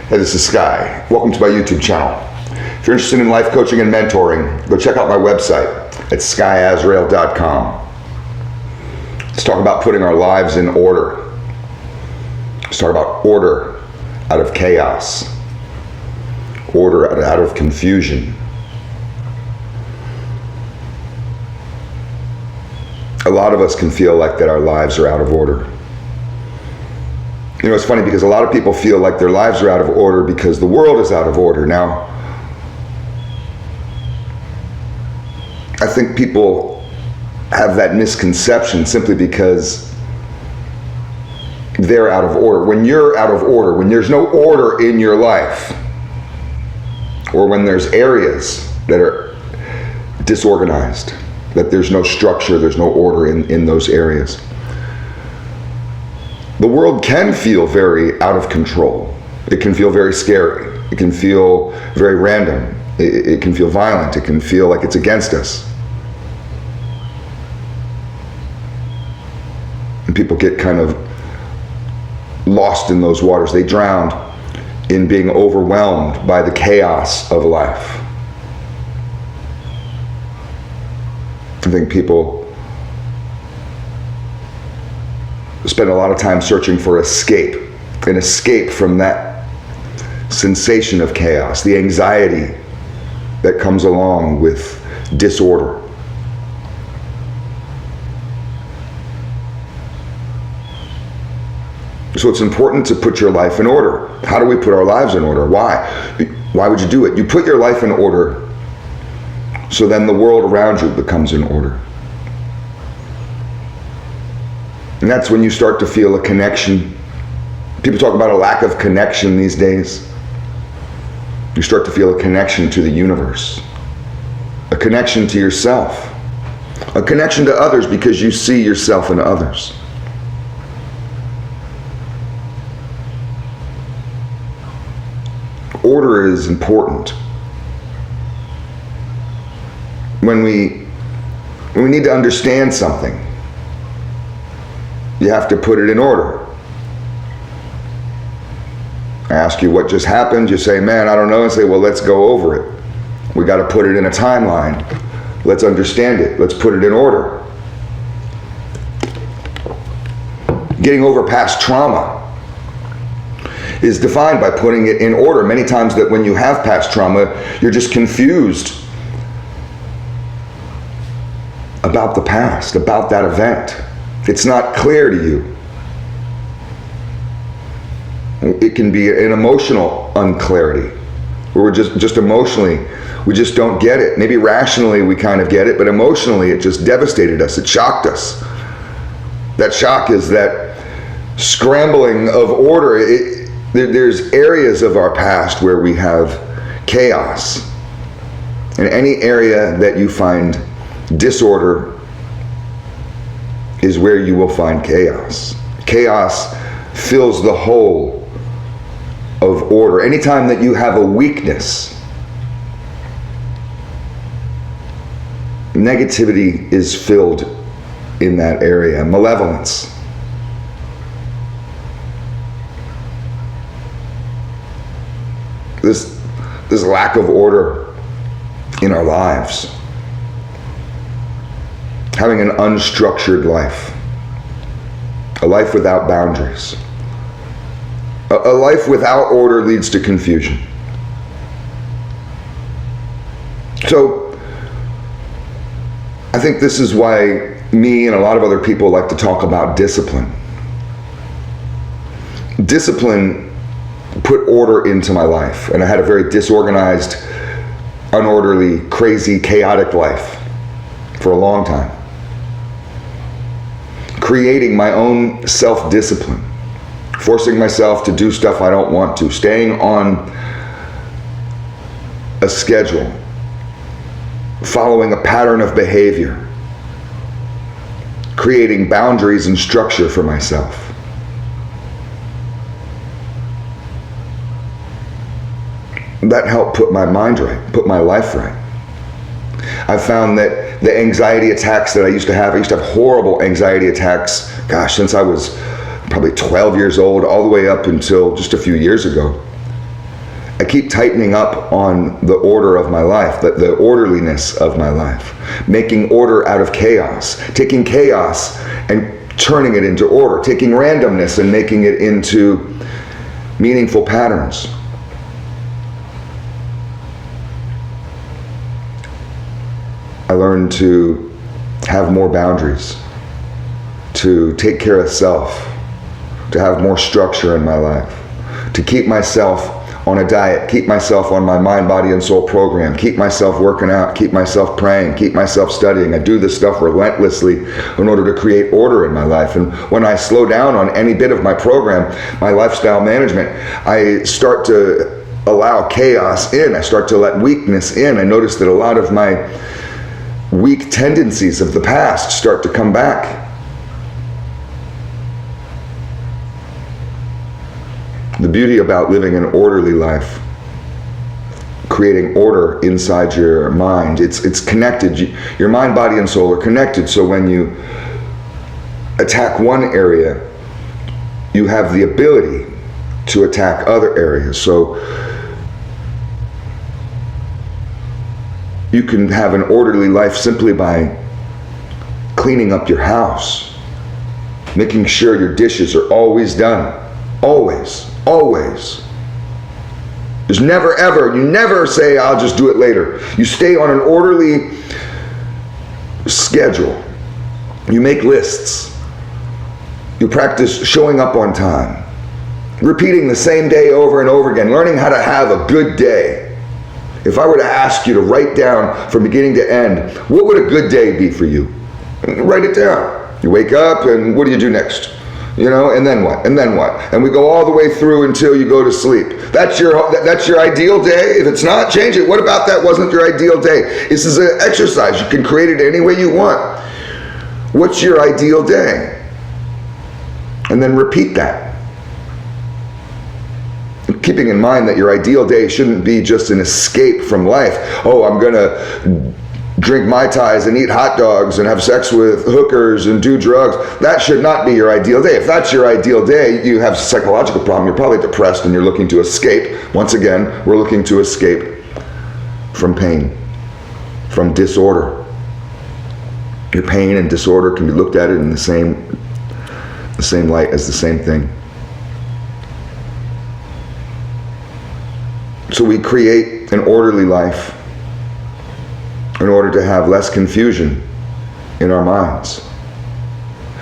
Hey, this is Sky. Welcome to my YouTube channel. If you're interested in life coaching and mentoring, go check out my website at skyazrael.com. Let's talk about putting our lives in order. Let's talk about order out of chaos, order out of confusion. A lot of us can feel like that our lives are out of order. You know, it's funny because a lot of people feel like their lives are out of order because the world is out of order. Now, I think people have that misconception simply because they're out of order. When you're out of order, when there's no order in your life, or when there's areas that are disorganized, that there's no structure, there's no order in those areas, the world can feel very out of control. It can feel very scary. It can feel very random. It can feel violent. It can feel like it's against us. And people get kind of lost in those waters. They drown in being overwhelmed by the chaos of life. I think people spend a lot of time searching for an escape from that sensation of chaos, the anxiety that comes along with disorder. So it's important to put your life in order. How do we put our lives in order? Why? Why would you do it? You put your life in order so then the world around you becomes in order. And that's when you start to feel a connection. People talk about a lack of connection these days. You start to feel a connection to the universe, a connection to yourself, a connection to others because you see yourself in others. Order is important. When we need to understand something, you have to put it in order. I ask you what just happened, you say, man, I don't know, and say, well, let's go over it. We got to put it in a timeline. Let's understand it. Let's put it in order. Getting over past trauma is defined by putting it in order. Many times that when you have past trauma, you're just confused about the past, about that event. It's not clear to you. It can be an emotional unclarity, where we're just emotionally, we just don't get it. Maybe rationally we kind of get it, but emotionally it just devastated us. It shocked us. That shock is that scrambling of order. There's areas of our past where we have chaos. In any area that you find disorder is where you will find chaos. Chaos fills the hole of order. Anytime that you have a weakness, negativity is filled in that area. Malevolence. This lack of order in our lives. Having an unstructured life. A life without boundaries. A life without order leads to confusion. So, I think this is why me and a lot of other people like to talk about discipline. Discipline put order into my life, and I had a very disorganized, unorderly, crazy, chaotic life for a long time. Creating my own self-discipline, forcing myself to do stuff I don't want to, staying on a schedule, following a pattern of behavior, creating boundaries and structure for myself. That helped put my mind right, put my life right. I found that the anxiety attacks that I used to have horrible anxiety attacks, gosh, since I was probably 12 years old, all the way up until just a few years ago. I keep tightening up on the order of my life, the orderliness of my life, making order out of chaos, taking chaos and turning it into order, taking randomness and making it into meaningful patterns. I learned to have more boundaries, to take care of self, to have more structure in my life, to keep myself on a diet, keep myself on my mind, body, and soul program, keep myself working out, keep myself praying, keep myself studying. I do this stuff relentlessly in order to create order in my life. And when I slow down on any bit of my program, my lifestyle management, I start to allow chaos in. I start to let weakness in. I notice that a lot of my weak tendencies of the past start to come back. The beauty about living an orderly life, creating order inside your mind, it's connected. Your mind, body, and soul are connected, so when you attack one area, you have the ability to attack other areas. So you can have an orderly life simply by cleaning up your house, making sure your dishes are always done. Always. There's never ever, you never say, I'll just do it later. You stay on an orderly schedule. You make lists. You practice showing up on time. Repeating the same day over and over again. Learning how to have a good day. If I were to ask you to write down from beginning to end, what would a good day be for you? Write it down. You wake up and what do you do next? You know, and then what? And then what? And we go all the way through until you go to sleep. That's your ideal day. If it's not, change it. What about that wasn't your ideal day? This is an exercise. You can create it any way you want. What's your ideal day? And then repeat that. Keeping in mind that your ideal day shouldn't be just an escape from life. Oh, I'm going to drink Mai Tais and eat hot dogs and have sex with hookers and do drugs. That should not be your ideal day. If that's your ideal day, you have a psychological problem. You're probably depressed and you're looking to escape. Once again, we're looking to escape from pain, from disorder. Your pain and disorder can be looked at it in the same light as the same thing. So we create an orderly life in order to have less confusion in our minds.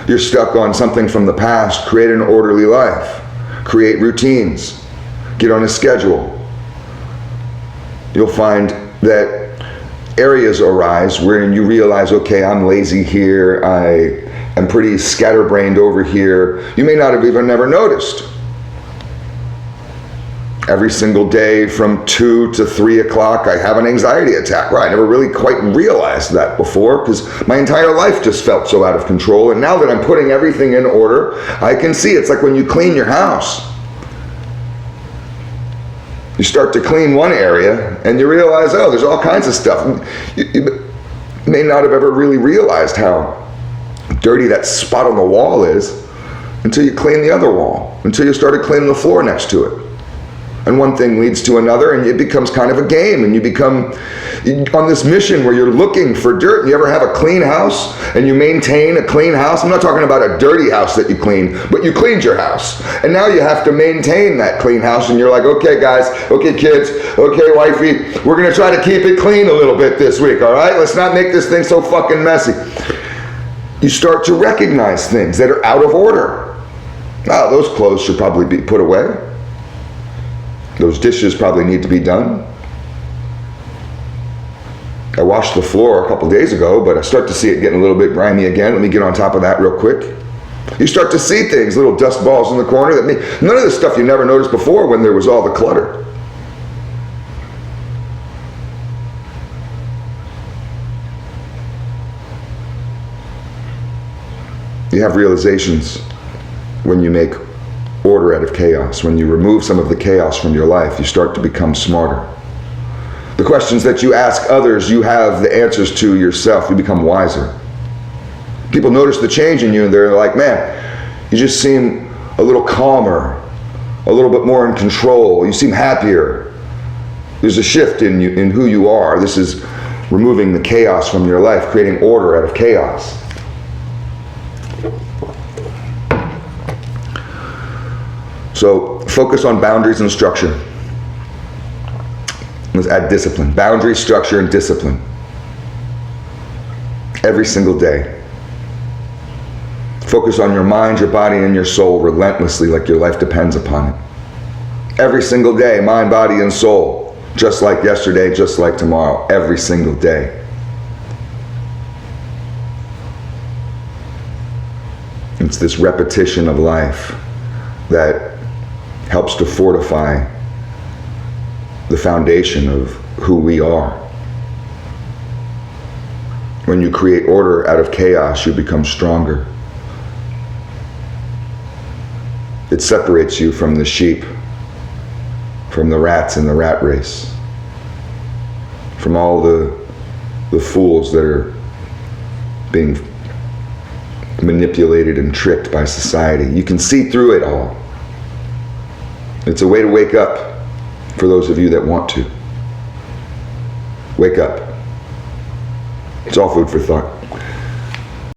You're stuck on something from the past, create an orderly life. Create routines. Get on a schedule. You'll find that areas arise wherein you realize, okay, I'm lazy here, I am pretty scatterbrained over here. You may not have even never noticed. Every single day from 2 to 3 o'clock, I have an anxiety attack. Right, I never really quite realized that before because my entire life just felt so out of control. And now that I'm putting everything in order, I can see it's like when you clean your house. You start to clean one area and you realize, oh, there's all kinds of stuff. You may not have ever really realized how dirty that spot on the wall is until you clean the other wall, until you started cleaning the floor next to it. And one thing leads to another, and it becomes kind of a game, and you become on this mission where you're looking for dirt. You ever have a clean house and you maintain a clean house? I'm not talking about a dirty house that you clean, but you cleaned your house. And now you have to maintain that clean house, and you're like, okay guys, okay kids, okay wifey, we're going to try to keep it clean a little bit this week, all right? Let's not make this thing so fucking messy. You start to recognize things that are out of order. Oh, those clothes should probably be put away. Those dishes probably need to be done. I washed the floor a couple days ago, but I start to see it getting a little bit grimy again. Let me get on top of that real quick. You start to see things, little dust balls in the corner none of the stuff you never noticed before when there was all the clutter. You have realizations when you make order out of chaos. When you remove some of the chaos from your life, you start to become smarter. The questions that you ask others, you have the answers to yourself. You become wiser. People notice the change in you and they're like, man, you just seem a little calmer, a little bit more in control. You seem happier. There's a shift in you, in who you are. This is removing the chaos from your life, creating order out of chaos. So focus on boundaries and structure. Let's add discipline. Boundary, structure, and discipline. Every single day. Focus on your mind, your body, and your soul relentlessly, like your life depends upon it. Every single day, mind, body, and soul. Just like yesterday, just like tomorrow. Every single day. It's this repetition of life that helps to fortify the foundation of who we are. When you create order out of chaos, you become stronger. It separates you from the sheep, from the rats in the rat race, from all the fools that are being manipulated and tricked by society. You can see through it all. It's a way to wake up for those of you that want to. Wake up. It's all food for thought.